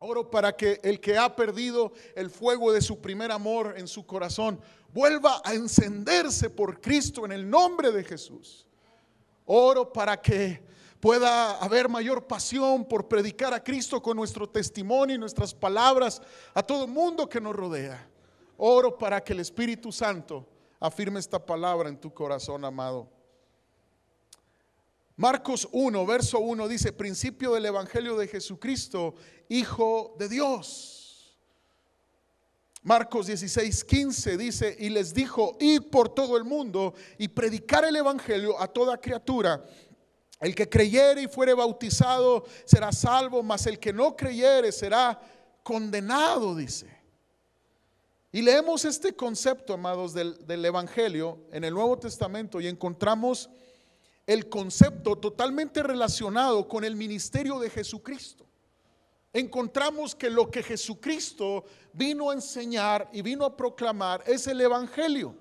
Oro para que el que ha perdido el fuego de su primer amor en su corazón vuelva a encenderse por Cristo en el nombre de Jesús. Oro para que pueda haber mayor pasión por predicar a Cristo con nuestro testimonio y nuestras palabras a todo el mundo que nos rodea. Oro para que el Espíritu Santo afirme esta palabra en tu corazón, amado. Marcos 1, verso 1 dice: principio del Evangelio de Jesucristo, Hijo de Dios. Marcos 16, 15 dice: y les dijo: id por todo el mundo y predicar el Evangelio a toda criatura. El que creyere y fuere bautizado será salvo, mas el que no creyere será condenado, dice. Y leemos este concepto, amados, del Evangelio en el Nuevo Testamento y encontramos el concepto totalmente relacionado con el ministerio de Jesucristo. Encontramos que lo que Jesucristo vino a enseñar y vino a proclamar es el Evangelio,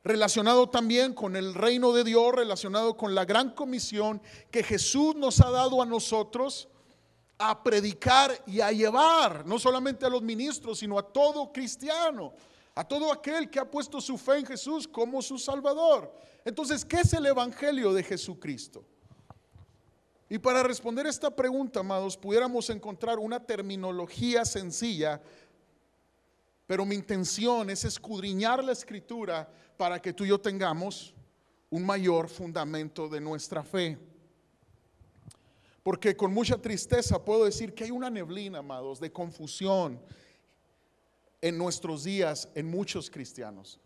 relacionado también con el reino de Dios, relacionado con la gran comisión que Jesús nos ha dado a nosotros a predicar y a llevar, no solamente a los ministros, sino a todo cristiano, a todo aquel que ha puesto su fe en Jesús como su Salvador. Entonces, ¿qué es el Evangelio de Jesucristo? Y para responder esta pregunta, amados, pudiéramos encontrar una terminología sencilla, pero mi intención es escudriñar la Escritura para que tú y yo tengamos un mayor fundamento de nuestra fe. Porque con mucha tristeza puedo decir que hay una neblina, amados, de confusión en nuestros días en muchos cristianos.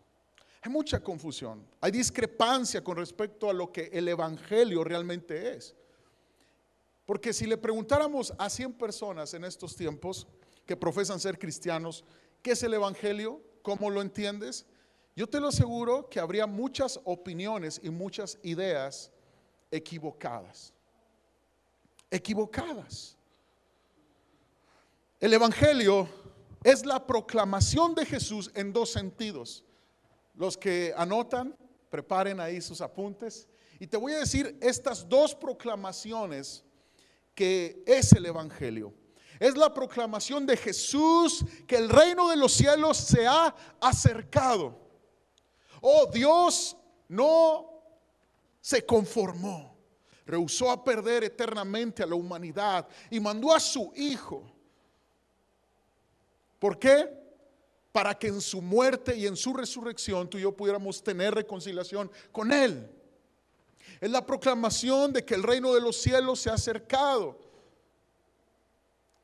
Hay mucha confusión, hay discrepancia con respecto a lo que el Evangelio realmente es. Porque si le preguntáramos a 100 personas en estos tiempos que profesan ser cristianos, ¿qué es el Evangelio? ¿Cómo lo entiendes? Yo te lo aseguro que habría muchas opiniones y muchas ideas equivocadas. El Evangelio es la proclamación de Jesús en dos sentidos. Los que anotan, preparen ahí sus apuntes. Y te voy a decir estas dos proclamaciones que es el Evangelio. Es la proclamación de Jesús que el reino de los cielos se ha acercado. Oh, Dios no se conformó, rehusó a perder eternamente a la humanidad y mandó a su Hijo. ¿Por qué? Para que en su muerte y en su resurrección tú y yo pudiéramos tener reconciliación con Él. Es la proclamación de que el reino de los cielos se ha acercado.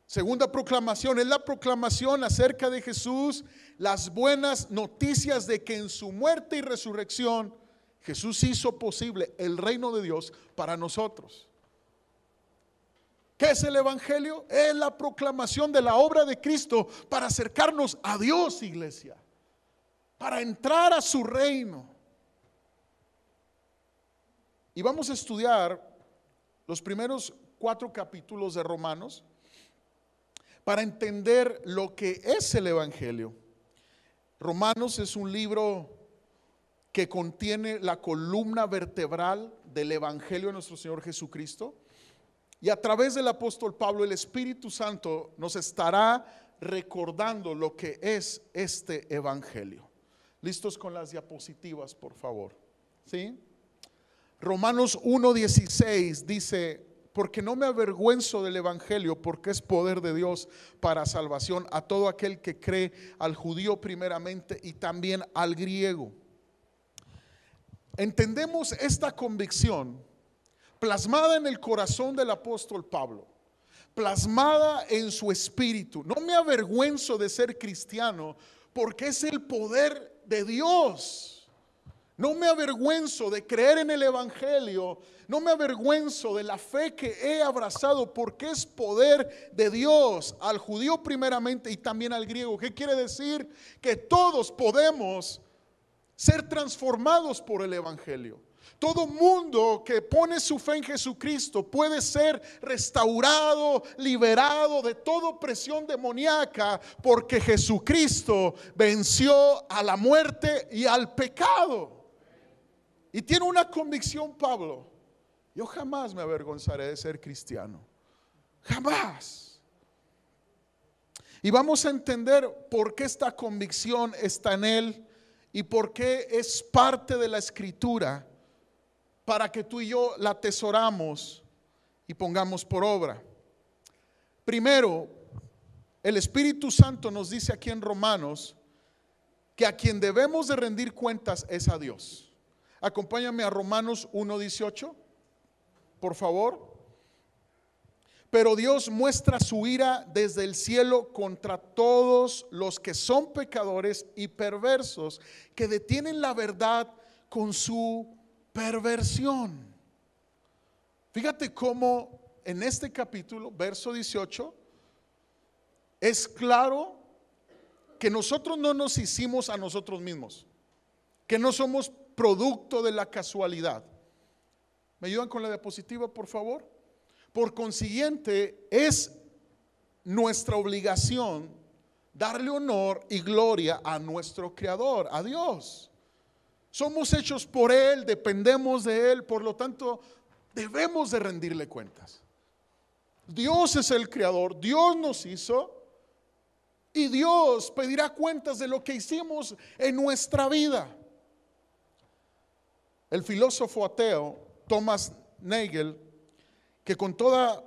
Segunda proclamación es la proclamación acerca de Jesús, las buenas noticias de que en su muerte y resurrección Jesús hizo posible el reino de Dios para nosotros. ¿Qué es el Evangelio? Es la proclamación de la obra de Cristo para acercarnos a Dios, iglesia, para entrar a su reino. Y vamos a estudiar los primeros 4 capítulos de Romanos para entender lo que es el Evangelio. Romanos es un libro que contiene la columna vertebral del Evangelio de nuestro Señor Jesucristo. Y a través del apóstol Pablo, el Espíritu Santo nos estará recordando lo que es este Evangelio. ¿Listos con las diapositivas, por favor? ¿Sí? Romanos 1:16 dice: porque no me avergüenzo del Evangelio, porque es poder de Dios para salvación a todo aquel que cree, al judío primeramente y también al griego. Entendemos esta convicción plasmada en el corazón del apóstol Pablo, plasmada en su espíritu. No me avergüenzo de ser cristiano, porque es el poder de Dios. No me avergüenzo de creer en el Evangelio, no me avergüenzo de la fe que he abrazado, porque es poder de Dios al judío primeramente y también al griego. ¿Qué quiere decir? Que todos podemos ser transformados por el Evangelio. Todo mundo que pone su fe en Jesucristo puede ser restaurado, liberado de toda opresión demoníaca, porque Jesucristo venció a la muerte y al pecado. Y tiene una convicción Pablo: yo jamás me avergonzaré de ser cristiano, jamás. Y vamos a entender por qué esta convicción está en él y por qué es parte de la escritura para que tú y yo la atesoramos y pongamos por obra. Primero, el Espíritu Santo nos dice aquí en Romanos que a quien debemos de rendir cuentas es a Dios. Acompáñame a Romanos 1:18, por favor. Pero Dios muestra su ira desde el cielo contra todos los que son pecadores y perversos, que detienen la verdad con su perversión. Fíjate cómo en este capítulo, verso 18, es claro que nosotros no nos hicimos a nosotros mismos, que no somos producto de la casualidad. ¿Me ayudan con la diapositiva, por favor? Por consiguiente, es nuestra obligación darle honor y gloria a nuestro Creador, a Dios. Somos hechos por Él, dependemos de Él, por lo tanto, debemos de rendirle cuentas. Dios es el Creador, Dios nos hizo y Dios pedirá cuentas de lo que hicimos en nuestra vida. El filósofo ateo Thomas Nagel, que con toda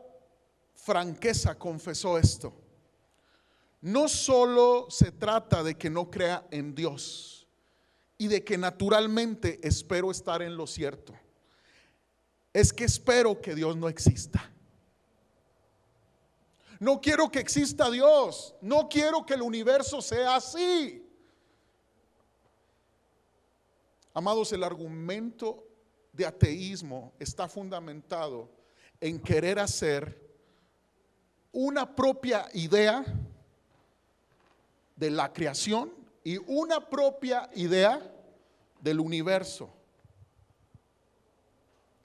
franqueza confesó esto: no solo se trata de que no crea en Dios y de que naturalmente espero estar en lo cierto, es que espero que Dios no exista. No quiero que exista Dios, no quiero que el universo sea así. Amados, el argumento de ateísmo está fundamentado en querer hacer una propia idea de la creación y una propia idea del universo.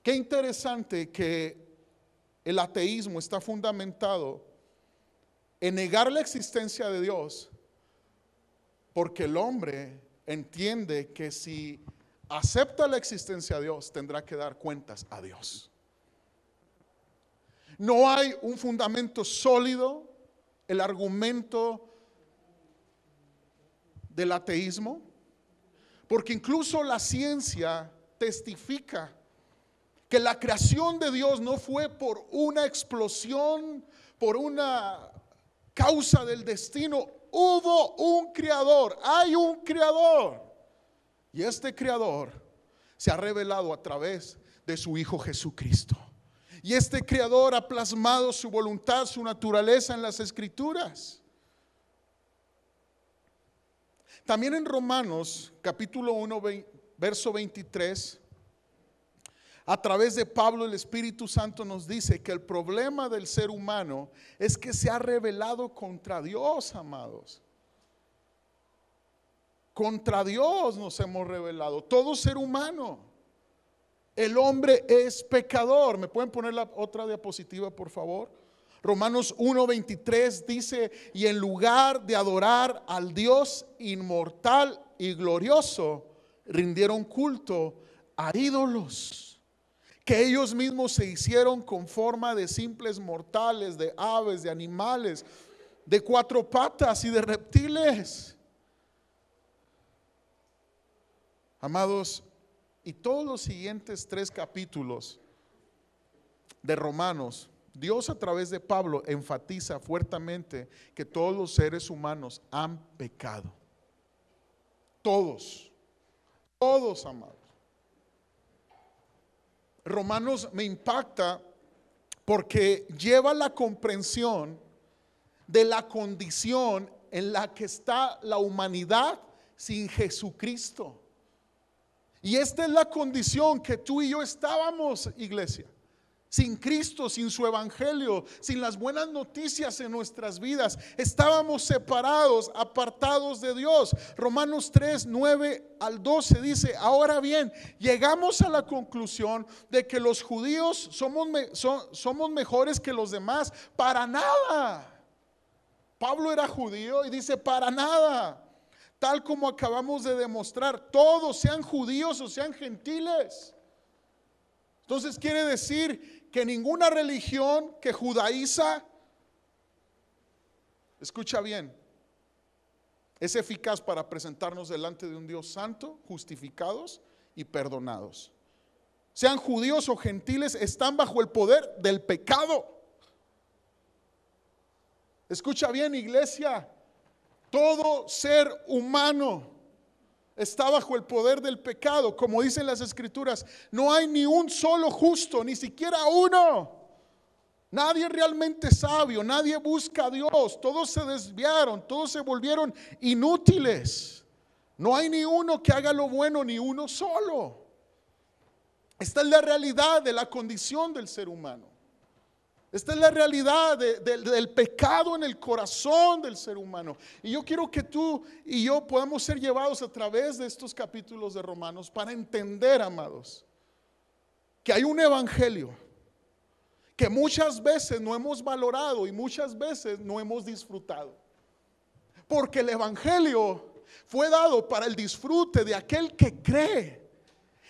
Qué interesante que el ateísmo está fundamentado en negar la existencia de Dios, porque el hombre entiende que si acepta la existencia de Dios, tendrá que dar cuentas a Dios. No hay un fundamento sólido, el argumento del ateísmo, porque incluso la ciencia testifica que la creación de Dios no fue por una explosión, por una causa del destino. Hubo un creador, hay un creador, y este creador se ha revelado a través de su Hijo Jesucristo. Y este creador ha plasmado su voluntad, su naturaleza en las Escrituras. También en Romanos capítulo 1, verso 23, a través de Pablo, el Espíritu Santo nos dice que el problema del ser humano es que se ha rebelado contra Dios, amados. Contra Dios nos hemos rebelado, todo ser humano. El hombre es pecador. ¿Me pueden poner la otra diapositiva, por favor? Romanos 1:23 dice: y en lugar de adorar al Dios inmortal y glorioso, rindieron culto a ídolos que ellos mismos se hicieron con forma de simples mortales, de aves, de animales, de cuatro patas y de reptiles. Amados, y todos los siguientes 3 capítulos de Romanos, Dios a través de Pablo enfatiza fuertemente que todos los seres humanos han pecado. Todos, amados. Romanos me impacta porque lleva la comprensión de la condición en la que está la humanidad sin Jesucristo. Y esta es la condición que tú y yo estábamos, iglesia. Sin Cristo, sin su evangelio, sin las buenas noticias en nuestras vidas. Estábamos separados, apartados de Dios. Romanos 3, 9 al 12 dice: ahora bien, llegamos a la conclusión de que los judíos somos mejores que los demás. Para nada. Pablo era judío y dice: para nada. Tal como acabamos de demostrar, todos, sean judíos o sean gentiles. Entonces quiere decir que ninguna religión que judaiza Escucha bien. Es eficaz para presentarnos delante de un Dios santo, justificados y perdonados. Sean judíos o gentiles, están bajo el poder del pecado. Escucha bien, iglesia. Todo ser humano está bajo el poder del pecado. Como dicen las escrituras, no hay ni un solo justo, ni siquiera uno. Nadie realmente sabio, nadie busca a Dios. Todos se desviaron, todos se volvieron inútiles. No hay ni uno que haga lo bueno, ni uno solo. Esta es la realidad de la condición del ser humano. Esta es la realidad del pecado en el corazón del ser humano. Y yo quiero que tú y yo podamos ser llevados a través de estos capítulos de Romanos para entender, amados, que hay un evangelio que muchas veces no hemos valorado y muchas veces no hemos disfrutado. Porque el evangelio fue dado para el disfrute de aquel que cree.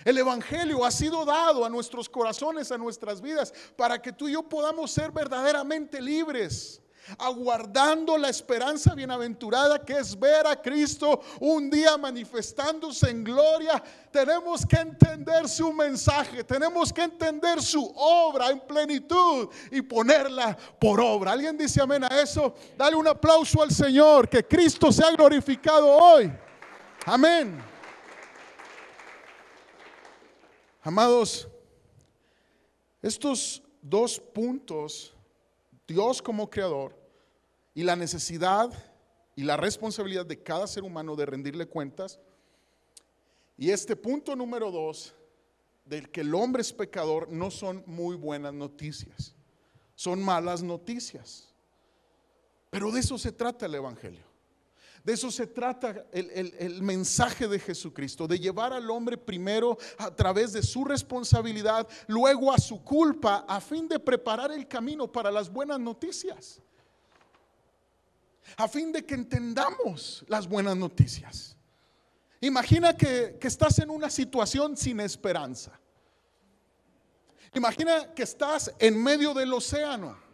El evangelio ha sido dado a nuestros corazones, a nuestras vidas, para que tú y yo podamos ser verdaderamente libres, aguardando la esperanza bienaventurada que es ver a Cristo un día manifestándose en gloria. Tenemos que entender su mensaje, tenemos que entender su obra en plenitud y ponerla por obra. ¿Alguien dice amén a eso? Dale un aplauso al Señor, que Cristo sea glorificado hoy. Amén. Amados, estos dos puntos, Dios como creador y la necesidad y la responsabilidad de cada ser humano de rendirle cuentas, y este punto número 2, del que el hombre es pecador, no son muy buenas noticias, son malas noticias. Pero de eso se trata el evangelio. De eso se trata el mensaje de Jesucristo, de llevar al hombre primero a través de su responsabilidad, luego a su culpa, a fin de preparar el camino para las buenas noticias, a fin de que entendamos las buenas noticias. Imagina que estás en una situación sin esperanza. Imagina que estás en medio del océano.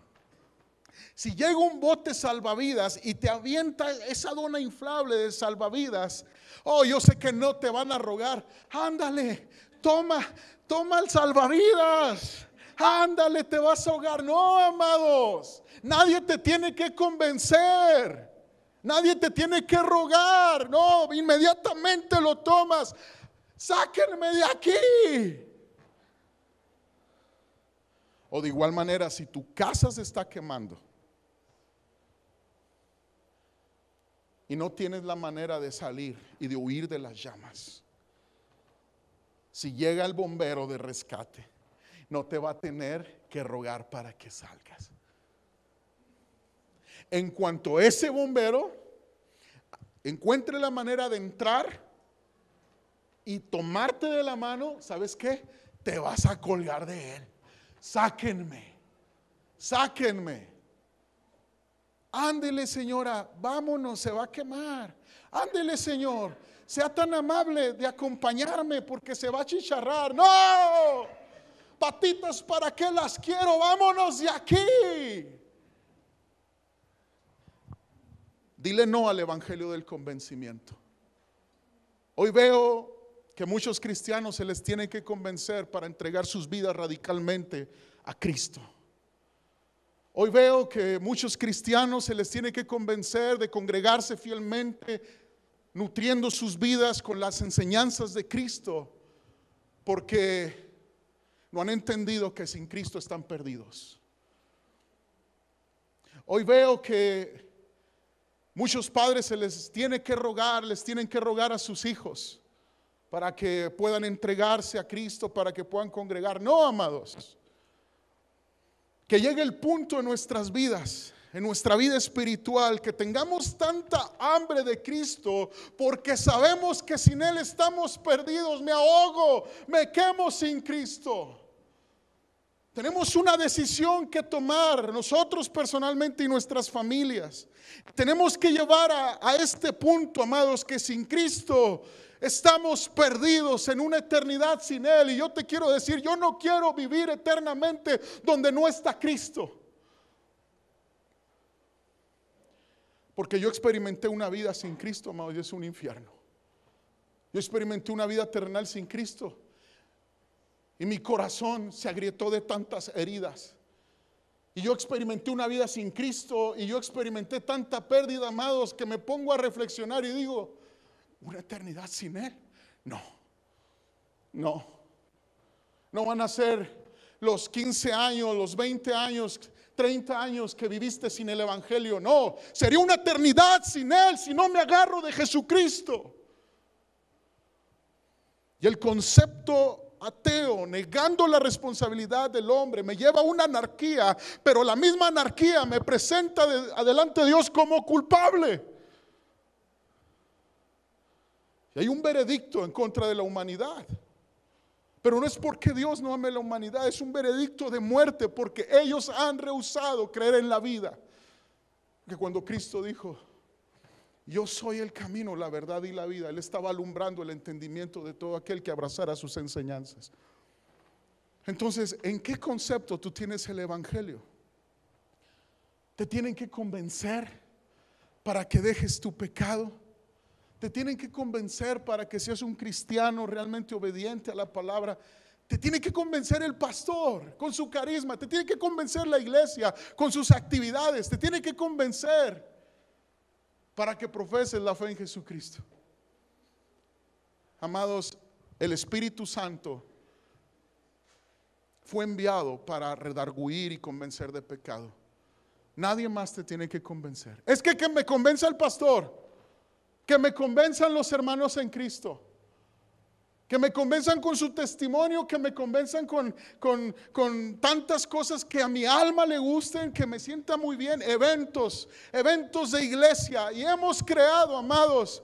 Si llega un bote salvavidas y te avienta esa dona inflable de salvavidas, oh, yo sé que no te van a rogar, ándale, toma el salvavidas, ándale, te vas a ahogar. No, amados, nadie te tiene que convencer, nadie te tiene que rogar. No, inmediatamente lo tomas. Sáquenme de aquí. O de igual manera, si tu casa se está quemando y no tienes la manera de salir y de huir de las llamas, si llega el bombero de rescate, no te va a tener que rogar para que salgas. En cuanto ese bombero encuentre la manera de entrar y tomarte de la mano, ¿sabes qué? Te vas a colgar de él. Sáquenme, sáquenme. Ándele, señora, vámonos, se va a quemar. Ándele, señor, sea tan amable de acompañarme porque se va a chicharrar. No, patitas, ¿para qué las quiero? Vámonos de aquí. Dile no al evangelio del convencimiento. Hoy veo que muchos cristianos se les tiene que convencer para entregar sus vidas radicalmente a Cristo. Hoy veo que muchos cristianos se les tiene que convencer de congregarse fielmente, nutriendo sus vidas con las enseñanzas de Cristo, porque no han entendido que sin Cristo están perdidos. Hoy veo que muchos padres se les tiene que rogar, les tienen que rogar a sus hijos para que puedan entregarse a Cristo, para que puedan congregar. No, amados. Que llegue el punto en nuestras vidas, en nuestra vida espiritual, que tengamos tanta hambre de Cristo, porque sabemos que sin Él estamos perdidos. Me ahogo, me quemo sin Cristo. Tenemos una decisión que tomar nosotros personalmente y nuestras familias. Tenemos que llevar a este punto, amados, que sin Cristo estamos perdidos en una eternidad sin Él. Y yo te quiero decir, yo no quiero vivir eternamente donde no está Cristo. Porque yo experimenté una vida sin Cristo, amado, y es un infierno. Yo experimenté una vida terrenal sin Cristo y mi corazón se agrietó de tantas heridas. Y yo experimenté una vida sin Cristo y yo experimenté tanta pérdida, amados, que me pongo a reflexionar y digo, ¿una eternidad sin Él? No, no. No van a ser los 15 años, los 20 años, 30 años que viviste sin el Evangelio. No, sería una eternidad sin Él si no me agarro de Jesucristo. Y el concepto ateo, negando la responsabilidad del hombre, me lleva a una anarquía, pero la misma anarquía me presenta adelante de Dios como culpable. Y hay un veredicto en contra de la humanidad. Pero no es porque Dios no ame a la humanidad, es un veredicto de muerte porque ellos han rehusado creer en la vida. Que cuando Cristo dijo, yo soy el camino, la verdad y la vida, Él estaba alumbrando el entendimiento de todo aquel que abrazara sus enseñanzas. Entonces, ¿en qué concepto tú tienes el Evangelio? Te tienen que convencer para que dejes tu pecado. Te tienen que convencer para que seas un cristiano realmente obediente a la palabra. Te tiene que convencer el pastor con su carisma. Te tiene que convencer la iglesia con sus actividades. Te tiene que convencer para que profeses la fe en Jesucristo. Amados, el Espíritu Santo fue enviado para redarguir y convencer de pecado. Nadie más te tiene que convencer. Es que me convenza el pastor, que me convenzan los hermanos en Cristo, que me convenzan con su testimonio, que me convenzan con tantas cosas que a mi alma le gusten, que me sienta muy bien, eventos de iglesia. Y hemos creado, amados,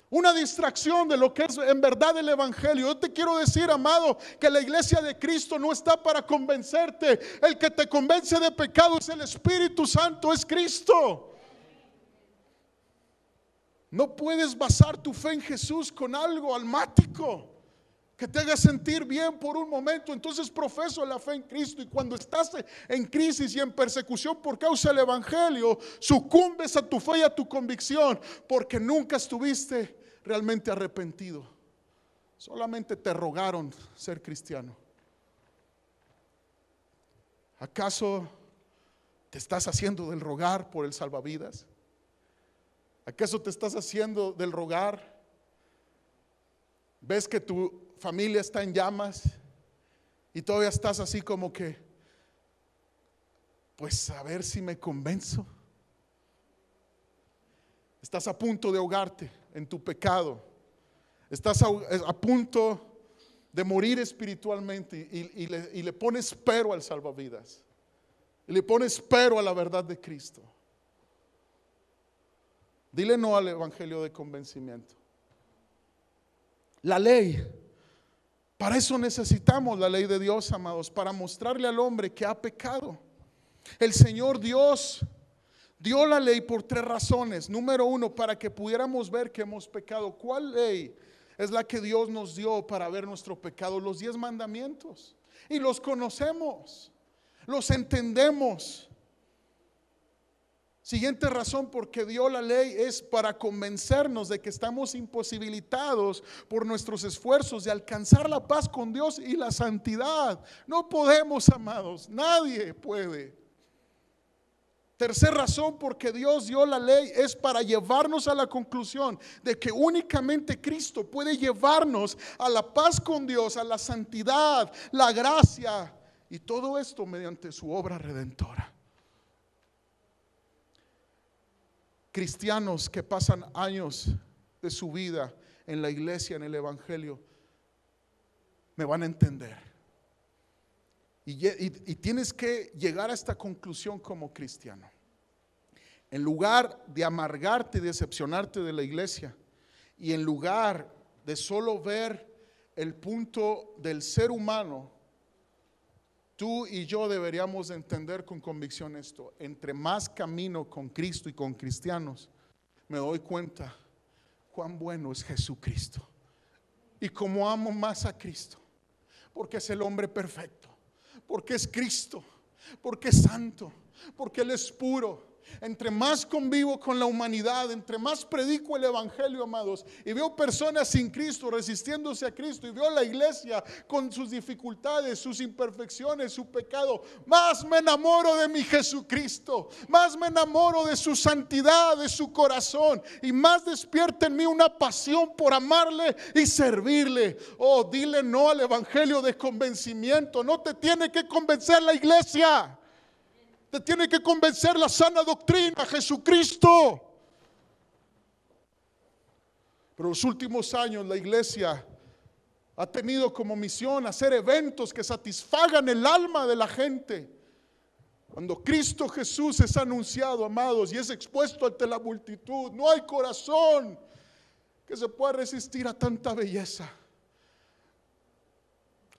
una distracción de lo que es en verdad el Evangelio. Yo te quiero decir, amado, que la iglesia de Cristo no está para convencerte. El que te convence de pecado es el Espíritu Santo, es Cristo. No puedes basar tu fe en Jesús con algo almático que te haga sentir bien por un momento. Entonces profeso la fe en Cristo, y cuando estás en crisis y en persecución por causa del Evangelio, sucumbes a tu fe y a tu convicción porque nunca estuviste realmente arrepentido. Solamente te rogaron ser cristiano. ¿Acaso te estás haciendo del rogar por el salvavidas? ¿Acaso te estás haciendo del rogar? ¿Ves que tu familia está en llamas y todavía estás así como que, pues a ver si me convenzo? Estás a punto de ahogarte en tu pecado. Estás a punto de morir espiritualmente y le pones pero al salvavidas. Y le pones pero a la verdad de Cristo. Dile no al evangelio de convencimiento. La ley, para eso necesitamos la ley de Dios, amados, para mostrarle al hombre que ha pecado. El Señor Dios dio la ley por 3 razones. Número 1, para que pudiéramos ver que hemos pecado. ¿Cuál ley es la que Dios nos dio para ver nuestro pecado? Los 10 mandamientos. Y los conocemos, los entendemos. Siguiente razón porque dio la ley es para convencernos de que estamos imposibilitados por nuestros esfuerzos de alcanzar la paz con Dios y la santidad. No podemos, amados, nadie puede. Tercera razón porque Dios dio la ley es para llevarnos a la conclusión de que únicamente Cristo puede llevarnos a la paz con Dios, a la santidad, la gracia, y todo esto mediante su obra redentora. Cristianos que pasan años de su vida en la iglesia, en el evangelio, me van a entender. Y tienes que llegar a esta conclusión como cristiano. En lugar de amargarte y decepcionarte de la iglesia, y en lugar de solo ver el punto del ser humano, tú y yo deberíamos de entender con convicción esto. Entre más camino con Cristo y con cristianos, me doy cuenta cuán bueno es Jesucristo y cómo amo más a Cristo, porque es el hombre perfecto, porque es Cristo, porque es santo, porque Él es puro. Entre más convivo con la humanidad, entre más predico el evangelio, amados, y veo personas sin Cristo resistiéndose a Cristo, y veo la iglesia con sus dificultades, sus imperfecciones, su pecado, más me enamoro de mi Jesucristo, más me enamoro de su santidad, de su corazón, y más despierta en mí una pasión por amarle y servirle. Oh, dile no al evangelio de convencimiento. No te tiene que convencer la iglesia, te tiene que convencer la sana doctrina, Jesucristo. Pero los últimos años la iglesia ha tenido como misión hacer eventos que satisfagan el alma de la gente. Cuando Cristo Jesús es anunciado, amados, y es expuesto ante la multitud, no hay corazón que se pueda resistir a tanta belleza.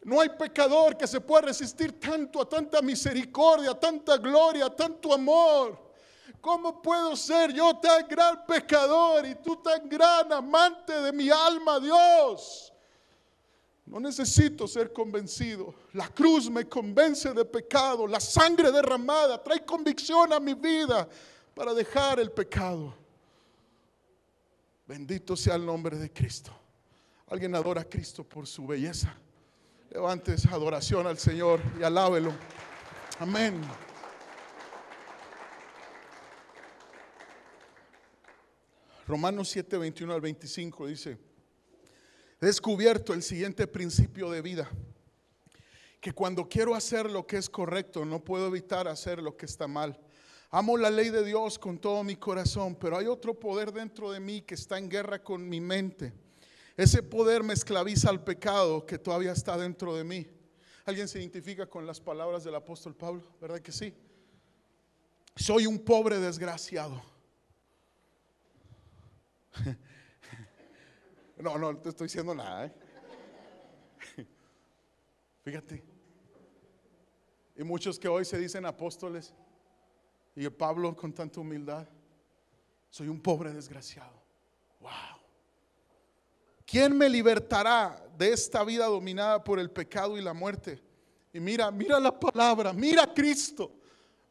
No hay pecador que se pueda resistir tanto a tanta misericordia, a tanta gloria, a tanto amor. ¿Cómo puedo ser yo tan gran pecador y tú tan gran amante de mi alma, Dios? No necesito ser convencido. La cruz me convence de pecado. La sangre derramada trae convicción a mi vida para dejar el pecado. Bendito sea el nombre de Cristo. ¿Alguien adora a Cristo por su belleza? Levante esa adoración al Señor y alábelo. Amén. Romanos 7, 21 al 25 dice: he descubierto el siguiente principio de vida, que cuando quiero hacer lo que es correcto, no puedo evitar hacer lo que está mal. Amo la ley de Dios con todo mi corazón, pero hay otro poder dentro de mí que está en guerra con mi mente. Ese poder me esclaviza al pecado que todavía está dentro de mí. ¿Alguien se identifica con las palabras del apóstol Pablo? ¿Verdad que sí? Soy un pobre desgraciado. No te estoy diciendo nada, Fíjate. Y muchos que hoy se dicen apóstoles, y Pablo con tanta humildad: soy un pobre desgraciado. Wow. ¿Quién me libertará de esta vida dominada por el pecado y la muerte? Y mira la palabra, mira a Cristo,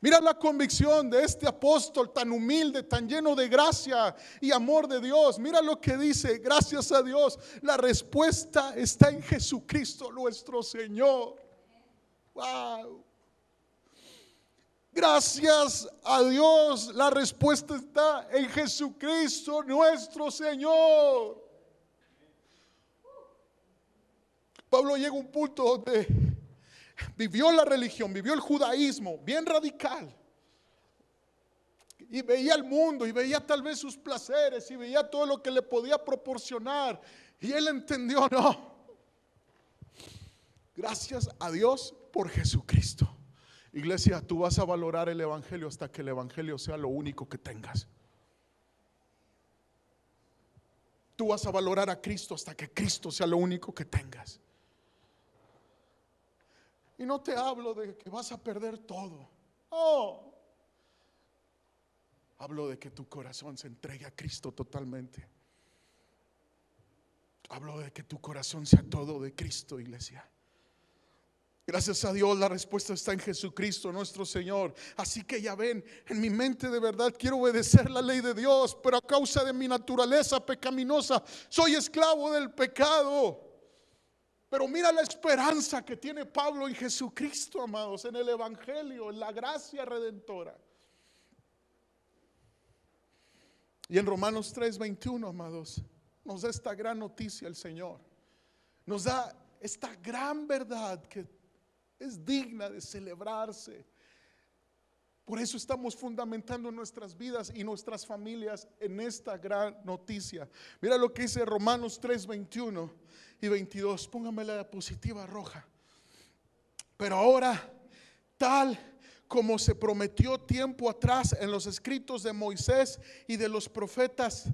mira la convicción de este apóstol tan humilde, tan lleno de gracia y amor de Dios. Mira lo que dice: gracias a Dios, la respuesta está en Jesucristo nuestro Señor. Wow. Gracias a Dios, la respuesta está en Jesucristo nuestro Señor. Pablo llega a un punto donde vivió la religión, vivió el judaísmo bien radical, y veía el mundo, y veía tal vez sus placeres, y veía todo lo que le podía proporcionar, y él entendió: no, gracias a Dios por Jesucristo. Iglesia, tú vas a valorar el evangelio hasta que el evangelio sea lo único que tengas. Tú vas a valorar a Cristo hasta que Cristo sea lo único que tengas. Y no te hablo de que vas a perder todo. Oh, hablo de que tu corazón se entregue a Cristo totalmente. Hablo de que tu corazón sea todo de Cristo, iglesia. Gracias a Dios, la respuesta está en Jesucristo nuestro Señor. Así que ya ven, en mi mente de verdad quiero obedecer la ley de Dios, pero a causa de mi naturaleza pecaminosa soy esclavo del pecado. Pero mira la esperanza que tiene Pablo en Jesucristo, amados, en el evangelio, en la gracia redentora. Y en Romanos 3:21, amados, nos da esta gran noticia el Señor. Nos da esta gran verdad que es digna de celebrarse. Por eso estamos fundamentando nuestras vidas y nuestras familias en esta gran noticia. Mira lo que dice Romanos 3:21 y 22. Póngame la diapositiva roja. Pero ahora, tal como se prometió tiempo atrás en los escritos de Moisés y de los profetas,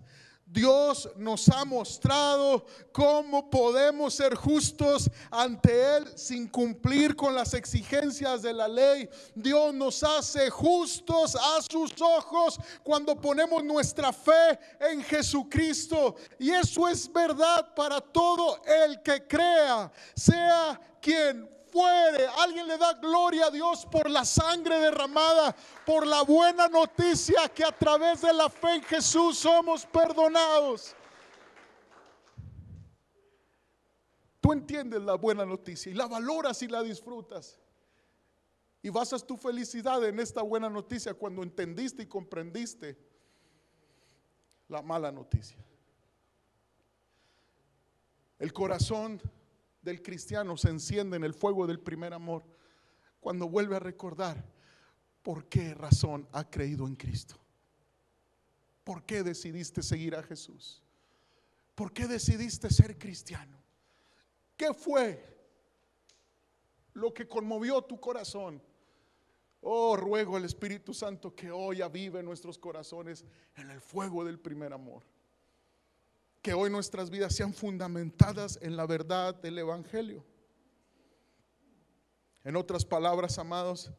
Dios nos ha mostrado cómo podemos ser justos ante Él sin cumplir con las exigencias de la ley. Dios nos hace justos a sus ojos cuando ponemos nuestra fe en Jesucristo. Y eso es verdad para todo el que crea, sea quien muere. Alguien le da gloria a Dios por la sangre derramada, por la buena noticia que a través de la fe en Jesús somos perdonados. Tú entiendes la buena noticia y la valoras y la disfrutas. Y basas tu felicidad en esta buena noticia cuando entendiste y comprendiste la mala noticia. El corazón del cristiano se enciende en el fuego del primer amor cuando vuelve a recordar por qué razón ha creído en Cristo. ¿Por qué decidiste seguir a Jesús? ¿Por qué decidiste ser cristiano? ¿Qué fue lo que conmovió tu corazón? Oh, ruego al Espíritu Santo que hoy avive nuestros corazones en el fuego del primer amor. Que hoy nuestras vidas sean fundamentadas en la verdad del Evangelio. En otras palabras, amados,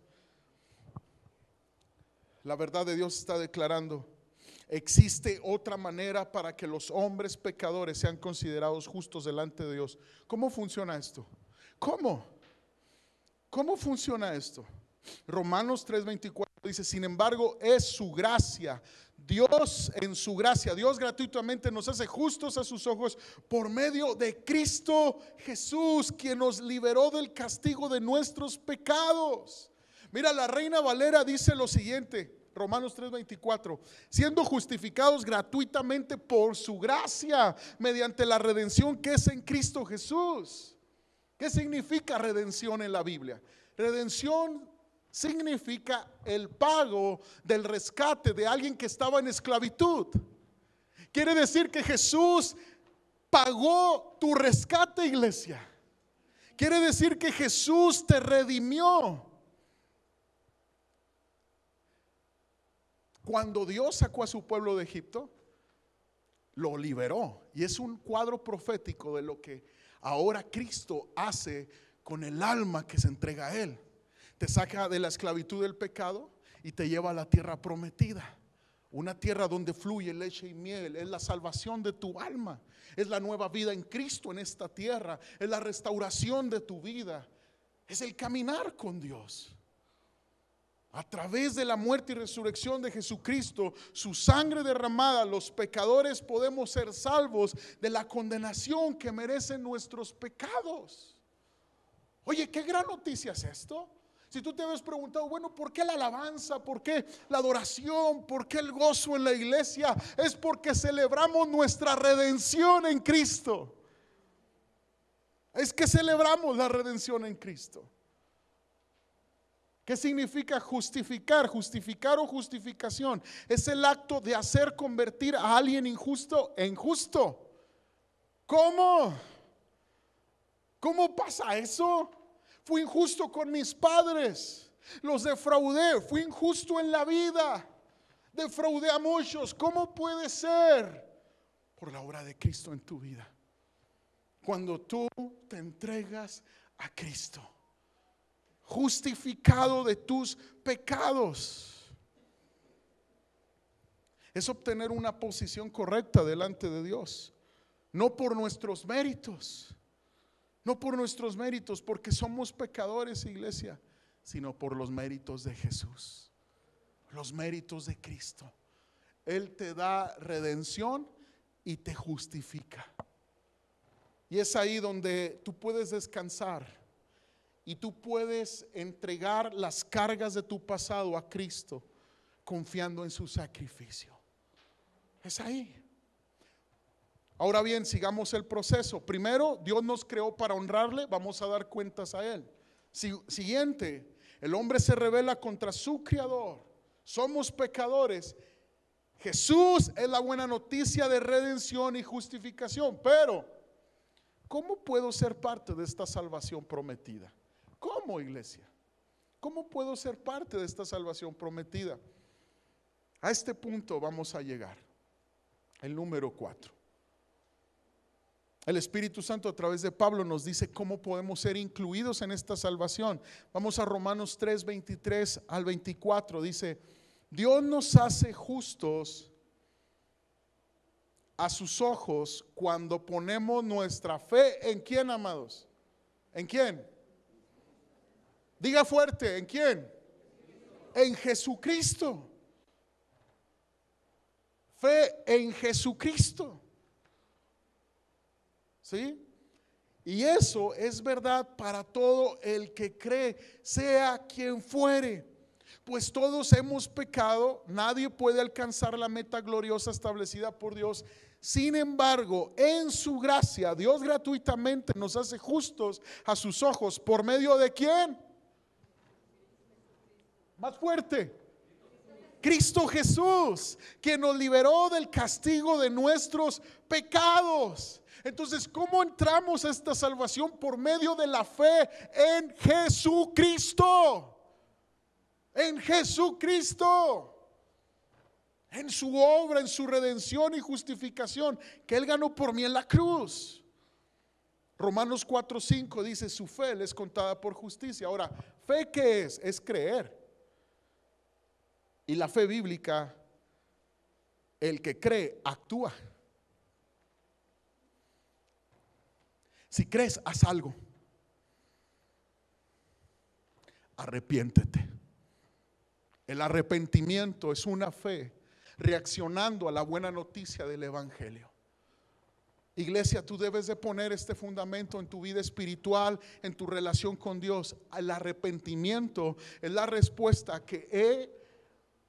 la verdad de Dios está declarando: existe otra manera para que los hombres pecadores sean considerados justos delante de Dios. ¿Cómo funciona esto? ¿Cómo funciona esto? Romanos 3:24 dice: sin embargo, es su gracia. Dios en su gracia, Dios gratuitamente nos hace justos a sus ojos por medio de Cristo Jesús, quien nos liberó del castigo de nuestros pecados. Mira, la Reina Valera dice lo siguiente, Romanos 3:24: siendo justificados gratuitamente por su gracia, mediante la redención que es en Cristo Jesús. ¿Qué significa redención en la Biblia? Redención significa el pago del rescate de alguien que estaba en esclavitud. Quiere decir que Jesús pagó tu rescate, iglesia. Quiere decir que Jesús te redimió. Cuando Dios sacó a su pueblo de Egipto, lo liberó. Y es un cuadro profético de lo que ahora Cristo hace con el alma que se entrega a Él. Te saca de la esclavitud del pecado y te lleva a la tierra prometida. Una tierra donde fluye leche y miel. Es la salvación de tu alma. Es la nueva vida en Cristo en esta tierra. Es la restauración de tu vida. Es el caminar con Dios. A través de la muerte y resurrección de Jesucristo, su sangre derramada, los pecadores podemos ser salvos de la condenación que merecen nuestros pecados. Oye, qué gran noticia es esto. Si tú te habías preguntado, bueno, ¿por qué la alabanza? ¿Por qué la adoración? ¿Por qué el gozo en la iglesia? Es porque celebramos nuestra redención en Cristo. Es que celebramos la redención en Cristo. ¿Qué significa justificar? Justificar o justificación es el acto de hacer convertir a alguien injusto en justo. ¿Cómo? ¿Cómo pasa eso? Fui injusto con mis padres, los defraudé, fui injusto en la vida, defraudé a muchos. ¿Cómo puede ser? Por la obra de Cristo en tu vida. Cuando tú te entregas a Cristo, justificado de tus pecados, es obtener una posición correcta delante de Dios, no por nuestros méritos. No por nuestros méritos, porque somos pecadores, iglesia, sino por los méritos de Jesús, los méritos de Cristo. Él te da redención y te justifica. Y es ahí donde tú puedes descansar y tú puedes entregar las cargas de tu pasado a Cristo, confiando en su sacrificio. Es ahí. Ahora bien, sigamos el proceso. Primero, Dios nos creó para honrarle, vamos a dar cuentas a Él. Siguiente, el hombre se rebela contra su Creador. Somos pecadores. Jesús es la buena noticia de redención y justificación. Pero, ¿cómo puedo ser parte de esta salvación prometida? ¿Cómo, iglesia? ¿Cómo puedo ser parte de esta salvación prometida? A este punto vamos a llegar. El número 4. El Espíritu Santo a través de Pablo nos dice cómo podemos ser incluidos en esta salvación. Vamos a Romanos 3, 23 al 24. Dice: Dios nos hace justos a sus ojos cuando ponemos nuestra fe ¿en quién, amados? ¿En quién? Diga fuerte, ¿en quién? En Jesucristo. Fe en Jesucristo. ¿Sí? Y eso es verdad para todo el que cree, sea quien fuere. Pues todos hemos pecado, nadie puede alcanzar la meta gloriosa establecida por Dios. Sin embargo, en su gracia, Dios gratuitamente nos hace justos a sus ojos. ¿Por medio de quién? Más fuerte. Cristo Jesús, que nos liberó del castigo de nuestros pecados. Entonces, ¿cómo entramos a esta salvación? Por medio de la fe en Jesucristo. En Jesucristo. En su obra, en su redención y justificación que Él ganó por mí en la cruz. Romanos 4:5 dice: su fe le es contada por justicia. Ahora, ¿fe qué es? Es creer. Y la fe bíblica, el que cree, actúa. Si crees, haz algo. Arrepiéntete. El arrepentimiento es una fe reaccionando a la buena noticia del evangelio. Iglesia, tú debes de poner este fundamento en tu vida espiritual, en tu relación con Dios. El arrepentimiento es la respuesta que he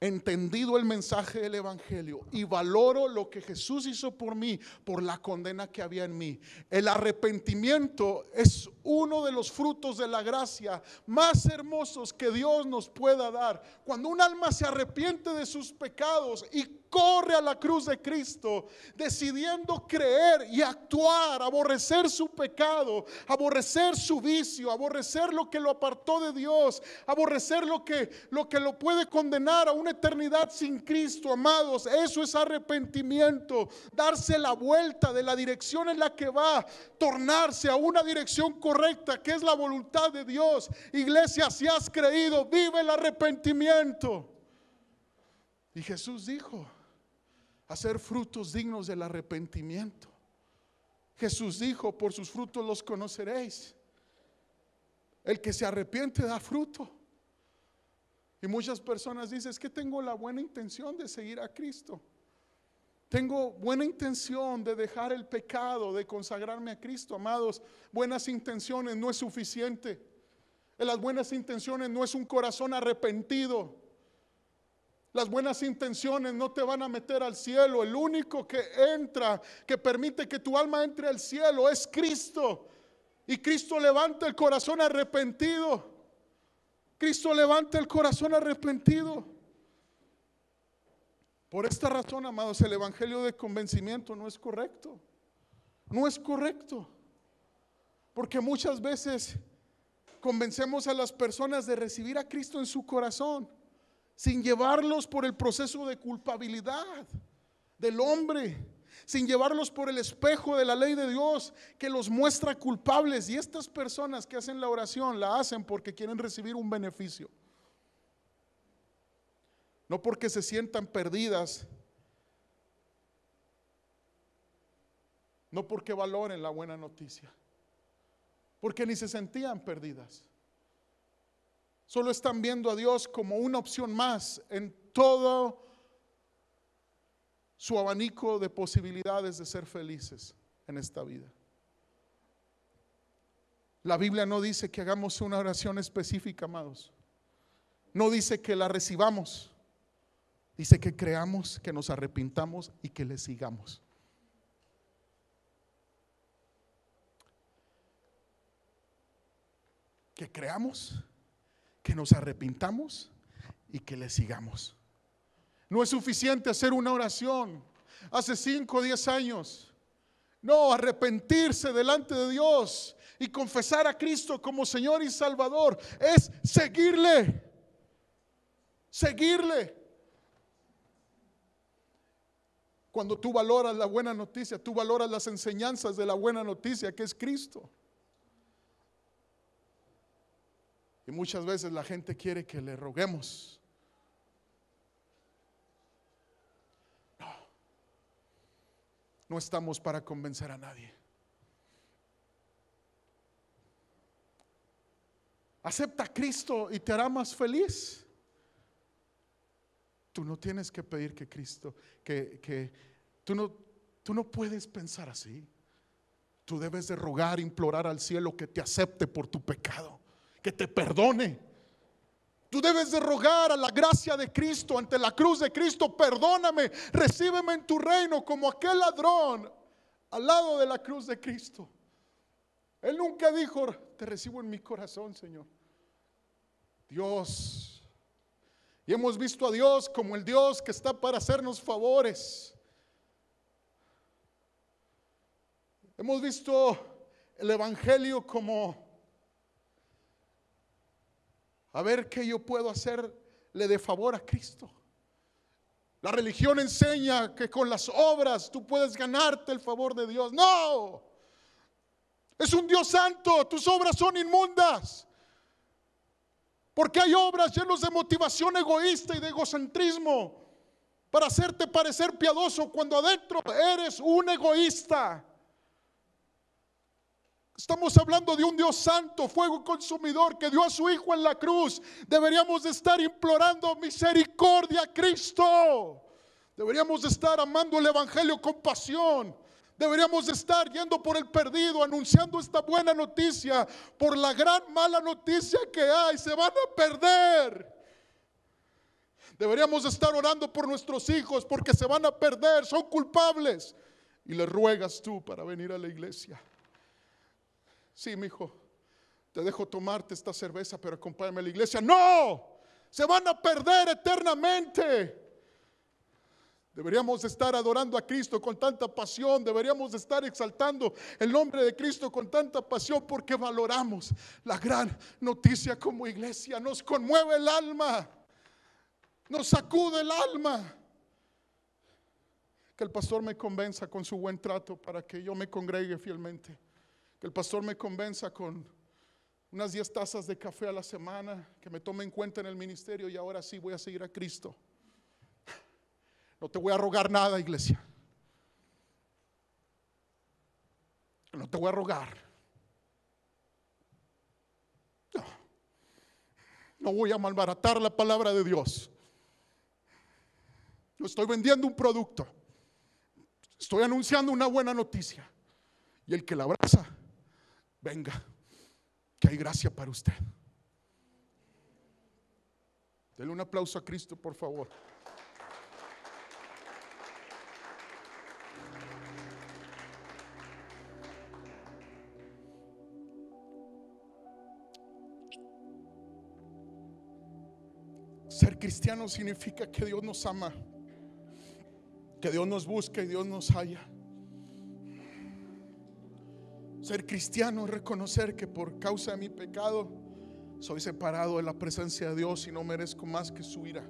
entendido el mensaje del evangelio y valoro lo que Jesús hizo por mí, por la condena que había en mí. El arrepentimiento es uno de los frutos de la gracia más hermosos que Dios nos pueda dar. Cuando un alma se arrepiente de sus pecados y corre a la cruz de Cristo, decidiendo creer y actuar, aborrecer su pecado, aborrecer su vicio, aborrecer lo que lo apartó de Dios, aborrecer lo que lo puede condenar a una eternidad sin Cristo, amados. Eso es arrepentimiento, darse la vuelta de la dirección en la que va, tornarse a una dirección correcta, que es la voluntad de Dios. Iglesia, si has creído, vive el arrepentimiento. Y Jesús dijo: hacer frutos dignos del arrepentimiento. Jesús dijo: por sus frutos los conoceréis. El que se arrepiente da fruto. Y muchas personas dicen: es que tengo la buena intención de seguir a Cristo. Tengo buena intención de dejar el pecado, de consagrarme a Cristo. Amados, buenas intenciones no es suficiente. En las buenas intenciones no es un corazón arrepentido. Las buenas intenciones no te van a meter al cielo. El único que entra, que permite que tu alma entre al cielo, es Cristo. Y Cristo levanta el corazón arrepentido. Cristo levanta el corazón arrepentido. Por esta razón, amados, el evangelio de convencimiento no es correcto. No es correcto. Porque muchas veces convencemos a las personas de recibir a Cristo en su corazón, sin llevarlos por el proceso de culpabilidad del hombre, sin llevarlos por el espejo de la ley de Dios que los muestra culpables. Y estas personas que hacen la oración la hacen porque quieren recibir un beneficio, no porque se sientan perdidas, no porque valoren la buena noticia, porque ni se sentían perdidas. Solo están viendo a Dios como una opción más en todo su abanico de posibilidades de ser felices en esta vida. La Biblia no dice que hagamos una oración específica, amados. No dice que la recibamos. Dice que creamos, que nos arrepintamos y que le sigamos. Que creamos, que nos arrepintamos y que le sigamos. No es suficiente hacer una oración hace 5 o 10 años. No, arrepentirse delante de Dios y confesar a Cristo como Señor y Salvador es seguirle. Seguirle. Cuando tú valoras la buena noticia, tú valoras las enseñanzas de la buena noticia, que es Cristo. Y muchas veces la gente quiere que le roguemos. No estamos para convencer a nadie. Acepta a Cristo y te hará más feliz. Tú no tienes que pedir que Cristo, que tú no puedes pensar así. Tú debes de rogar, implorar al cielo que te acepte por tu pecado, que te perdone. Tú debes de rogar a la gracia de Cristo ante la cruz de Cristo: perdóname, recíbeme en tu reino, como aquel ladrón al lado de la cruz de Cristo. Él nunca dijo: te recibo en mi corazón, Señor. Dios, y hemos visto a Dios como el Dios que está para hacernos favores. Hemos visto el evangelio como: a ver qué yo puedo hacerle de favor a Cristo. La religión enseña que con las obras tú puedes ganarte el favor de Dios. No, es un Dios santo, tus obras son inmundas. Porque hay obras llenas de motivación egoísta y de egocentrismo para hacerte parecer piadoso cuando adentro eres un egoísta. Estamos hablando de un Dios santo, fuego consumidor, que dio a su Hijo en la cruz. Deberíamos de estar implorando misericordia a Cristo. Deberíamos de estar amando el evangelio con pasión. Deberíamos de estar yendo por el perdido, anunciando esta buena noticia, por la gran mala noticia que hay. Se van a perder. Deberíamos de estar orando por nuestros hijos porque se van a perder, son culpables. Y le ruegas tú para venir a la iglesia. Sí, mi hijo, te dejo tomarte esta cerveza, pero acompáñame a la iglesia. No, se van a perder eternamente. Deberíamos estar adorando a Cristo con tanta pasión. Deberíamos estar exaltando el nombre de Cristo con tanta pasión, porque valoramos la gran noticia como iglesia. Nos conmueve el alma, nos sacude el alma. Que el pastor me convenza con su buen trato para que yo me congregue fielmente. Que el pastor me convenza con unas 10 tazas de café a la semana, que me tome en cuenta en el ministerio, y ahora sí voy a seguir a Cristo. No te voy a rogar nada, iglesia. No te voy a rogar. No voy a malbaratar la palabra de Dios. No estoy vendiendo un producto. Estoy anunciando una buena noticia. Y el que la abraza, venga, que hay gracia para usted. Denle un aplauso a Cristo, por favor. Ser cristiano significa que Dios nos ama, que Dios nos busca y Dios nos halla. Ser cristiano es reconocer que por causa de mi pecado soy separado de la presencia de Dios y no merezco más que su ira.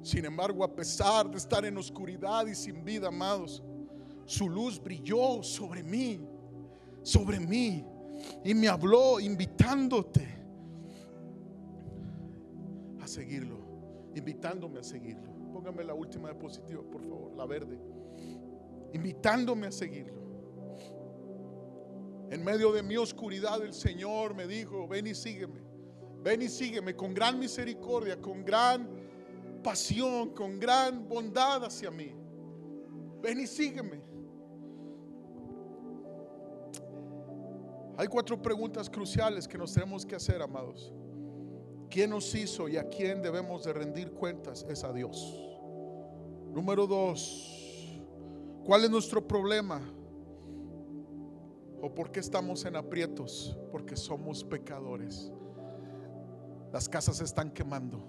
Sin embargo, a pesar de estar en oscuridad y sin vida, amados, su luz brilló sobre mí y me habló invitándote a seguirlo, invitándome a seguirlo. Póngame la última diapositiva, por favor, la verde. Invitándome a seguirlo. En medio de mi oscuridad, el Señor me dijo: ven y sígueme. Ven y sígueme con gran misericordia, con gran pasión, con gran bondad hacia mí. Ven y sígueme. Hay 4 preguntas cruciales que nos tenemos que hacer, amados. ¿Quién nos hizo y a quién debemos de rendir cuentas? Es a Dios. Número 2, ¿cuál es nuestro problema? ¿O por qué estamos en aprietos? Porque somos pecadores. Las casas se están quemando.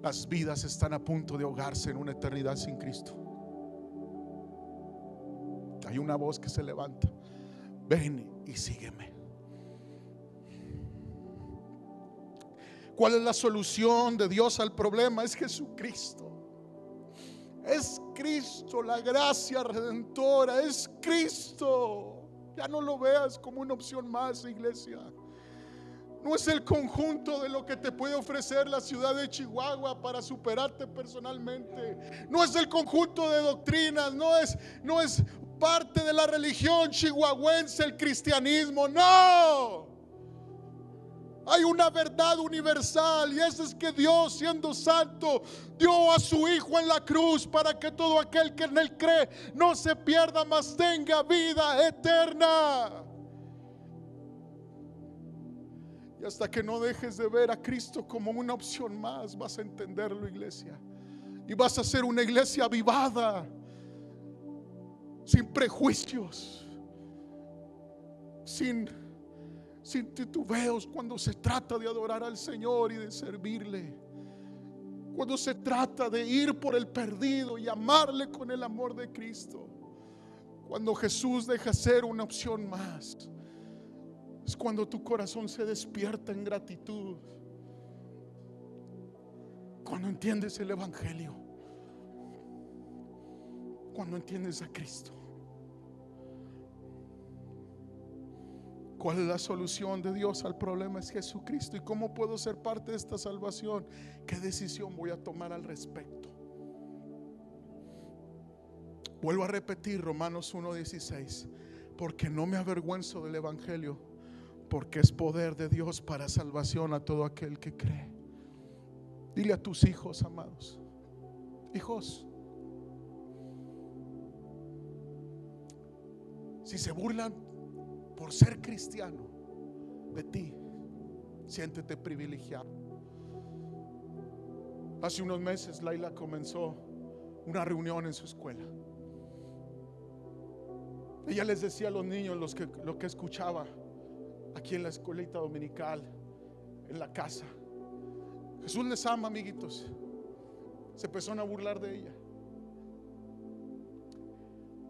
Las vidas están a punto de ahogarse en una eternidad sin Cristo. Hay una voz que se levanta: ven y sígueme. ¿Cuál es la solución de Dios al problema? Es Jesucristo. Es Cristo, la gracia redentora. Es Cristo. Ya no lo veas como una opción más, iglesia. No es el conjunto de lo que te puede ofrecer la ciudad de Chihuahua para superarte personalmente. No es el conjunto de doctrinas. No es parte de la religión chihuahuense, el cristianismo. No. Hay una verdad universal, y esa es que Dios, siendo santo, dio a su Hijo en la cruz para que todo aquel que en Él cree no se pierda, mas tenga vida eterna. Y hasta que no dejes de ver a Cristo como una opción más, vas a entenderlo, iglesia. Y vas a ser una iglesia avivada, sin prejuicios, sin titubeos, cuando se trata de adorar al Señor y de servirle, cuando se trata de ir por el perdido y amarle con el amor de Cristo. Cuando Jesús deja ser una opción más, es cuando tu corazón se despierta en gratitud, cuando entiendes el Evangelio, cuando entiendes a Cristo. ¿Cuál es la solución de Dios al problema? Es Jesucristo. ¿Y cómo puedo ser parte de esta salvación? ¿Qué decisión voy a tomar al respecto? Vuelvo a repetir Romanos 1:16, porque no me avergüenzo del Evangelio, porque es poder de Dios para salvación a todo aquel que cree. Dile a tus hijos, amados, hijos, si se burlan por ser cristiano de ti, siéntete privilegiado. Hace unos meses Laila comenzó una reunión en su escuela. Ella les decía a los niños lo que escuchaba aquí en la escuelita dominical, en la casa. Jesús les ama, amiguitos. Se empezaron a burlar de ella.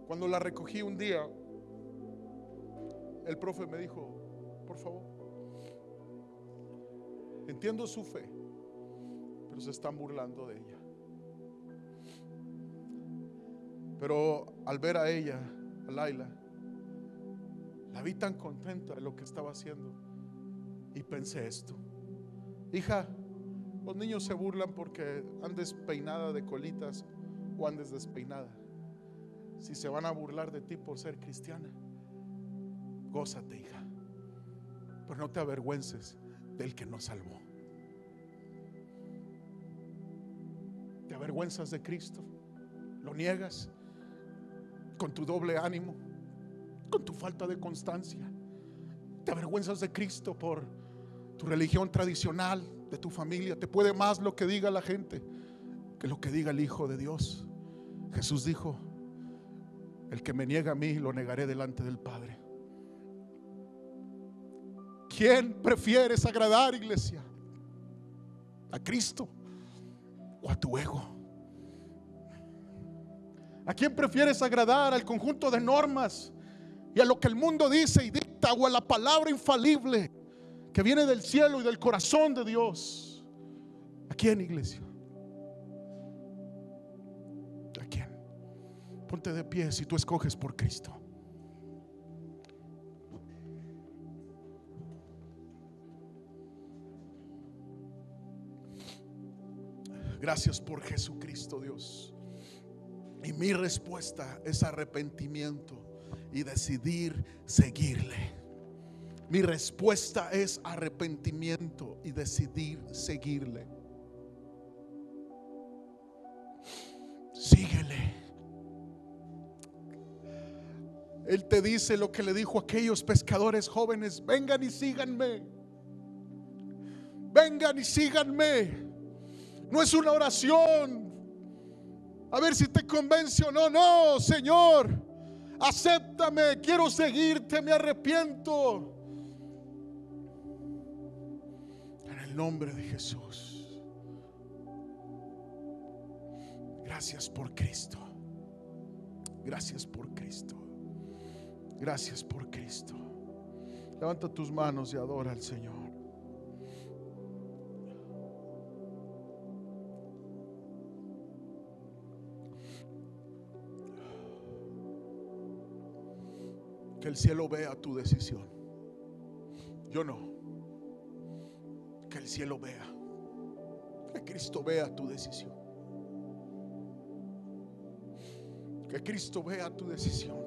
Cuando la recogí un día, el profe me dijo: por favor, entiendo su fe, pero se están burlando de ella. Pero al ver a ella, a Laila, la vi tan contenta de lo que estaba haciendo, y pensé esto: hija, los niños se burlan porque andes peinada de colitas o andes despeinada. Si se van a burlar de ti por ser cristiana, gózate, hija, pero no te avergüences del que nos salvó. ¿Te avergüenzas de Cristo? ¿Lo niegas con tu doble ánimo, con tu falta de constancia? ¿Te avergüenzas de Cristo por tu religión tradicional, de tu familia? Te puede más lo que diga la gente que lo que diga el Hijo de Dios. Jesús dijo: el que me niega a mí, lo negaré delante del Padre. ¿Quién prefieres agradar, iglesia? ¿A Cristo o a tu ego? ¿A quién prefieres agradar? ¿Al conjunto de normas y a lo que el mundo dice y dicta, o a la palabra infalible que viene del cielo y del corazón de Dios? ¿A quién, iglesia? ¿A quién? Ponte de pie si tú escoges por Cristo. Gracias por Jesucristo, Dios. Y mi respuesta es arrepentimiento y decidir seguirle. Mi respuesta es arrepentimiento y decidir seguirle. Síguele. Él te dice lo que le dijo a aquellos pescadores jóvenes: vengan y síganme. Vengan y síganme. No es una oración a ver si te convence o no. No, Señor, acéptame, quiero seguirte, me arrepiento. En el nombre de Jesús. Gracias por Cristo. Gracias por Cristo. Gracias por Cristo. Levanta tus manos y adora al Señor. Que el cielo vea tu decisión. Yo no. Que el cielo vea. Que Cristo vea tu decisión. Que Cristo vea tu decisión.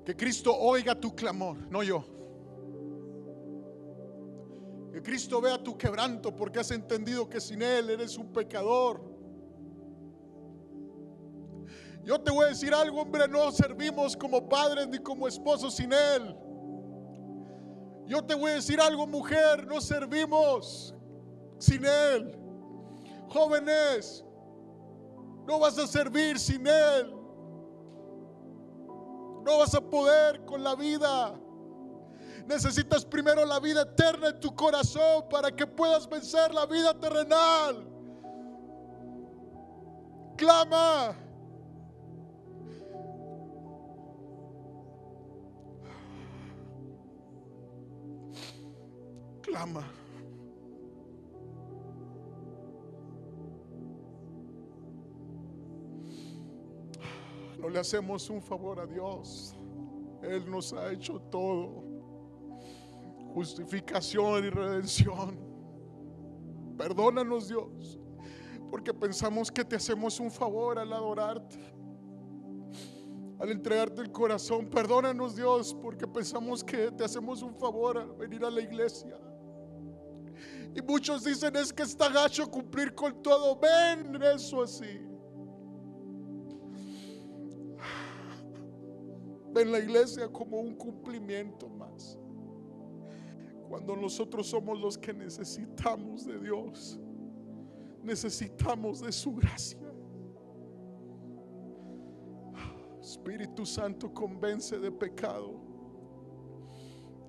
Que Cristo oiga tu clamor, no yo. Que Cristo vea tu quebranto porque has entendido que sin Él eres un pecador. Yo te voy a decir algo, hombre, no servimos como padres ni como esposos sin Él. Yo te voy a decir algo, mujer, no servimos sin Él. Jóvenes, no vas a servir sin Él. No vas a poder con la vida. Necesitas primero la vida eterna en tu corazón para que puedas vencer la vida terrenal. Clama. Clama. No le hacemos un favor a Dios. Él nos ha hecho todo. Justificación y redención. Perdónanos, Dios, porque pensamos que te hacemos un favor al adorarte, al entregarte el corazón. Perdónanos, Dios, porque pensamos que te hacemos un favor al venir a la iglesia. Y muchos dicen: es que está gacho cumplir con todo. Ven eso así. Ven la iglesia como un cumplimiento más, cuando nosotros somos los que necesitamos de Dios, necesitamos de su gracia. Espíritu Santo, convence de pecado.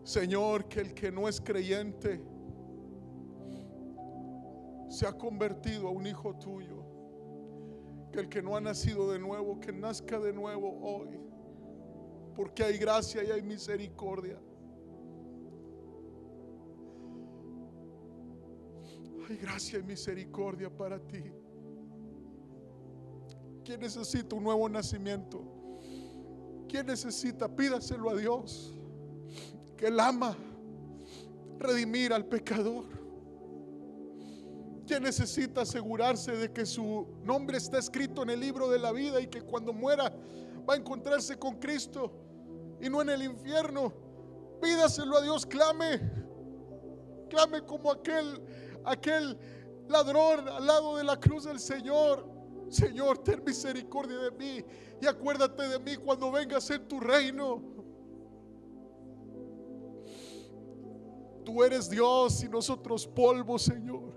Señor, que el que no es creyente se ha convertido a un hijo tuyo. Que el que no ha nacido de nuevo, que nazca de nuevo hoy, porque hay gracia y hay misericordia. Hay gracia y misericordia para ti. ¿Quién necesita un nuevo nacimiento? ¿Quién necesita? Pídaselo a Dios, que Él ama redimir al pecador. ¿Quién necesita asegurarse de que su nombre está escrito en el libro de la vida y que cuando muera va a encontrarse con Cristo y no en el infierno? Pídaselo a Dios. Clame como aquel ladrón al lado de la cruz del Señor. Señor, ten misericordia de mí y acuérdate de mí cuando vengas en tu reino. Tú eres Dios y nosotros polvo, Señor,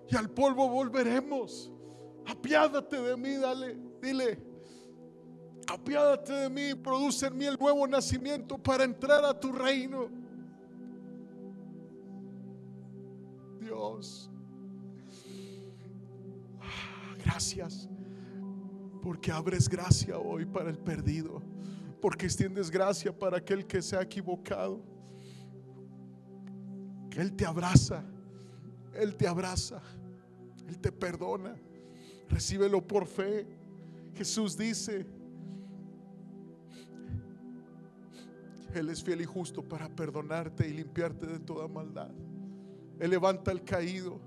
y al polvo volveremos. Apiádate de mí, dile: apiádate de mí, produce en mí el nuevo nacimiento para entrar a tu reino. Dios, gracias porque abres gracia hoy para el perdido, porque extiendes gracia para aquel que se ha equivocado. Que Él te abraza, Él te abraza, Él te perdona. Recíbelo por fe. Jesús dice: Él es fiel y justo para perdonarte y limpiarte de toda maldad. Él levanta al caído,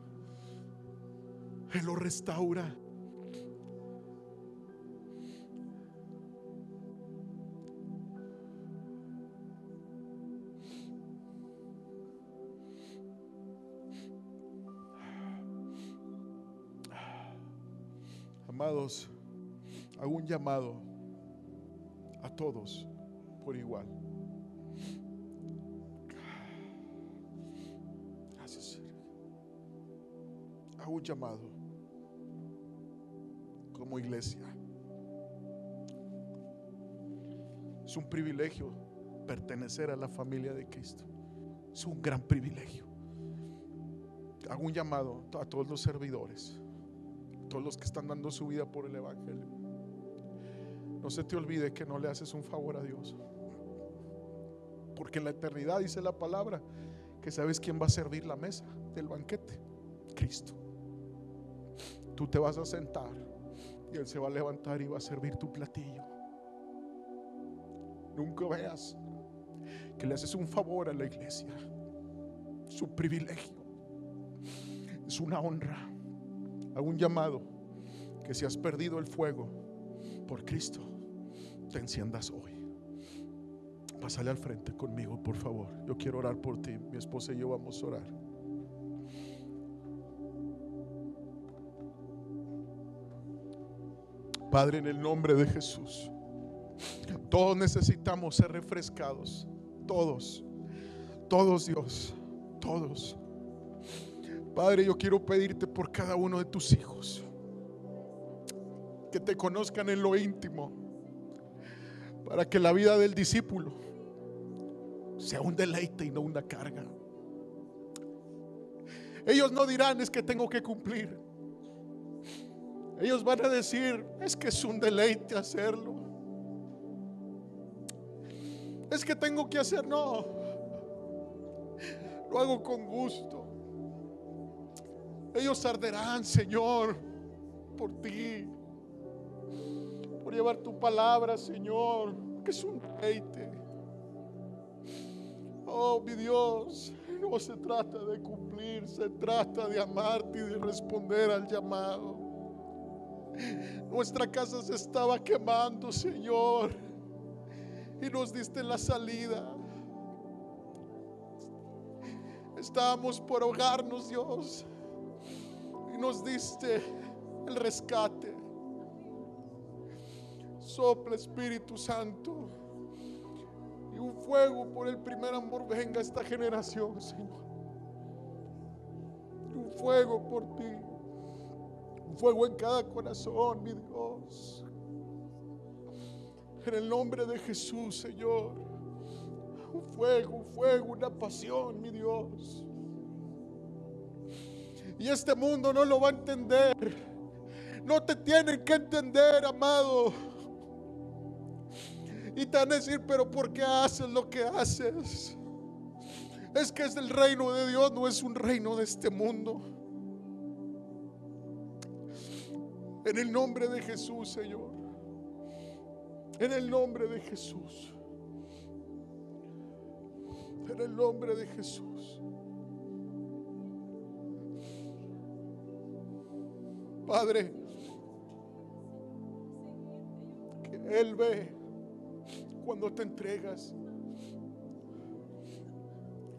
Él lo restaura. Amados, hago un llamado a todos por igual. Gracias. Hago un llamado como iglesia. Es un privilegio pertenecer a la familia de Cristo. Es un gran privilegio. Hago un llamado a todos los servidores, todos los que están dando su vida por el evangelio. No se te olvide que no le haces un favor a Dios, porque en la eternidad dice la palabra que sabes quién va a servir la mesa del banquete: Cristo. Tú te vas a sentar y Él se va a levantar y va a servir tu platillo. Nunca veas que le haces un favor a la iglesia. Es un privilegio, es una honra. Hago un llamado que si has perdido el fuego por Cristo, te enciendas hoy. Pásale al frente conmigo, por favor. Yo quiero orar por ti. Mi esposa y yo vamos a orar. Padre, en el nombre de Jesús, todos necesitamos ser refrescados. Todos, Dios, todos. Padre, yo quiero pedirte por cada uno de tus hijos, que te conozcan en lo íntimo, para que la vida del discípulo sea un deleite y no una carga. Ellos no dirán: es que tengo que cumplir. Ellos van a decir: es que es un deleite hacerlo. Es que tengo que hacer. No, lo hago con gusto. Ellos arderán, Señor, por ti, por llevar tu palabra, Señor, que es un deleite. Oh, mi Dios, no se trata de cumplir, se trata de amarte y de responder al llamado. Nuestra casa se estaba quemando, Señor, y nos diste la salida. Estábamos por ahogarnos, Dios, y nos diste el rescate. Sopla, Espíritu Santo, y un fuego por el primer amor venga a esta generación, Señor. Un fuego por ti, un fuego en cada corazón, mi Dios. En el nombre de Jesús, Señor. Un fuego, una pasión, mi Dios. Y este mundo no lo va a entender. No te tienen que entender, amado. Y te van a decir: pero ¿por qué haces lo que haces? Es que es el reino de Dios, no es un reino de este mundo. En el nombre de Jesús, Señor. En el nombre de Jesús. En el nombre de Jesús. Padre, que Él ve cuando te entregas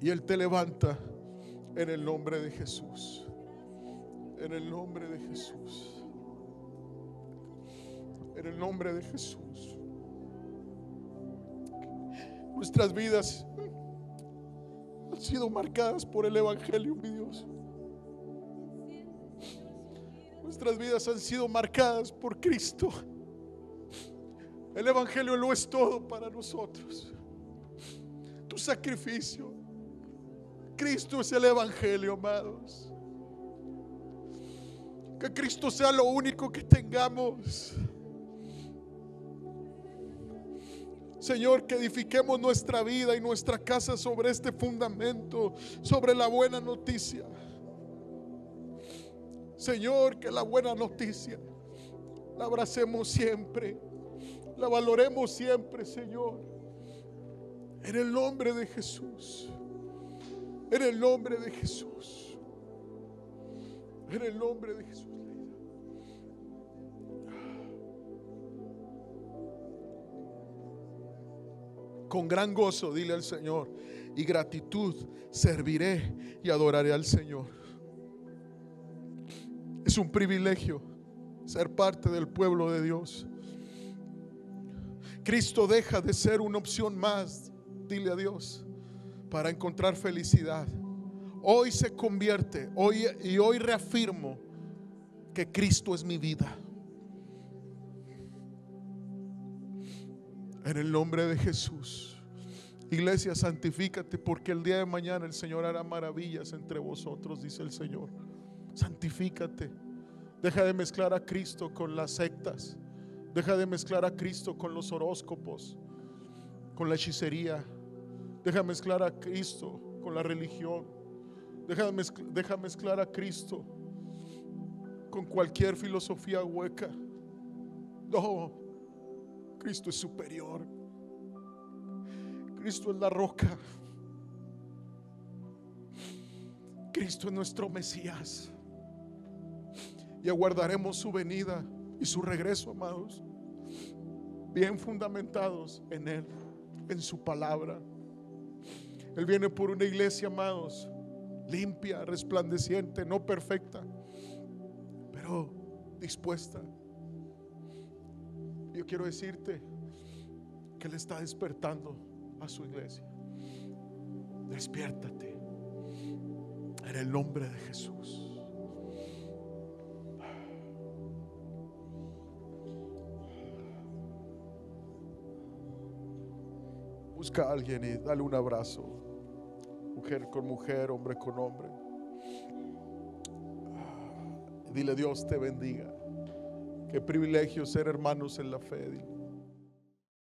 y Él te levanta en el nombre de Jesús. En el nombre de Jesús. En el nombre de Jesús. Nuestras vidas han sido marcadas por el Evangelio, mi Dios. Nuestras vidas han sido marcadas por Cristo. El Evangelio lo es todo para nosotros. Tu sacrificio. Cristo es el Evangelio, amados. Que Cristo sea lo único que tengamos. Señor, que edifiquemos nuestra vida y nuestra casa sobre este fundamento, sobre la buena noticia. Señor, que la buena noticia la abracemos siempre, la valoremos siempre, Señor. En el nombre de Jesús. En el nombre de Jesús. En el nombre de Jesús. Con gran gozo, dile al Señor, y gratitud serviré y adoraré al Señor. Es un privilegio ser parte del pueblo de Dios. Cristo deja de ser una opción más, dile a Dios, para encontrar felicidad. Hoy se convierte, hoy reafirmo que Cristo es mi vida. En el nombre de Jesús. Iglesia, santifícate, porque el día de mañana el Señor hará maravillas entre vosotros, dice el Señor. Santifícate. Deja de mezclar a Cristo con las sectas. Deja de mezclar a Cristo con los horóscopos, con la hechicería. Deja de mezclar a Cristo con la religión. Deja mezclar a Cristo con cualquier filosofía hueca. No, Cristo es superior. Cristo es la roca. Cristo es nuestro Mesías. Y aguardaremos su venida y su regreso, amados, bien fundamentados en Él. en su palabra. Él viene por una iglesia, amados, limpia, resplandeciente, no perfecta, pero dispuesta. Yo quiero decirte que Él está despertando a su iglesia. Despiértate en el nombre de Jesús. Busca a alguien y dale un abrazo. Mujer con mujer, hombre con hombre. Dile: Dios te bendiga. Qué privilegio ser hermanos en la fe. Dile.